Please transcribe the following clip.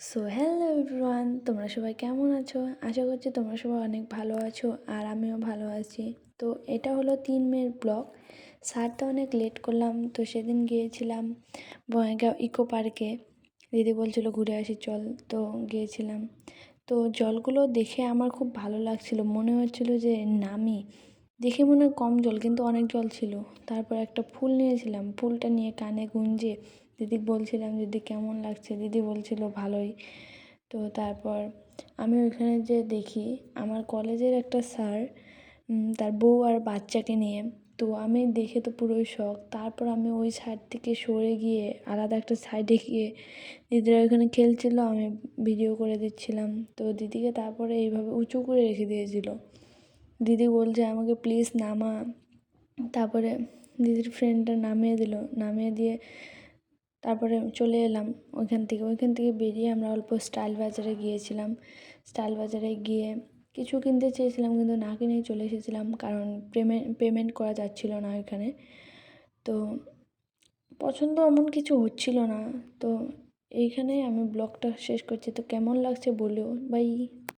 So hello everyone, তোমরা সবাই কেমন আছো? আশা করছি তোমরা সবাই অনেক ভালো আছো আর আমিও ভালো আছি। তো এটা হলো 3 মের ব্লগ। সারটা অনেক লেট করলাম, তো সেদিন গিয়েছিলাম বঙ্গাইগাঁও ইকো পার্কে। দিদি বলছিল ঘুরে আসি চল, তো গিয়েছিলাম। তো জলগুলো দেখে আমার খুব ভালো লাগছিল, মনে হচ্ছিল যে নামি। দেখে মনে হয় কম জল, কিন্তু অনেক জল ছিল। তারপর একটা ফুল নিয়েছিলাম, ফুলটা নিয়ে কানে গুঁজে দিদিকে বলছিলাম দিদি কেমন লাগছে, দিদি বলছিল ভালোই। তো তারপর আমি ওইখানে যে দেখি আমার কলেজের একটা স্যার, তার বউ আর বাচ্চাকে নিয়ে। তো আমি দেখে তো পুরোই শখ। তারপর আমি ওই সাইড থেকে সরে গিয়ে আলাদা একটা সাইডে গিয়ে দিদিরা ওইখানে খেলছিল, আমি ভিডিও করে দিচ্ছিলাম। তো দিদিকে তারপরে এইভাবে উঁচু করে রেখে দিয়েছিল। দিদি বলছে আমাকে প্লিজ নামা। তারপরে দিদির ফ্রেন্ডটা নামিয়ে দিল, নামিয়ে দিয়ে তারপরে চলে এলাম ওইখান থেকে বেরিয়ে আমরা অল্প স্টাইল বাজারে গিয়েছিলাম। স্টাইল বাজারে গিয়ে কিছু কিনতে চেয়েছিলাম, কিন্তু না কিনেই চলে এসেছিলাম, কারণ পেমেন্ট করা যাচ্ছিল না ওইখানে। তো পছন্দ এমন কিছু হচ্ছিল না। তো এইখানেই আমি ব্লগটা শেষ করছি। তো কেমন লাগছে বলো, বাই।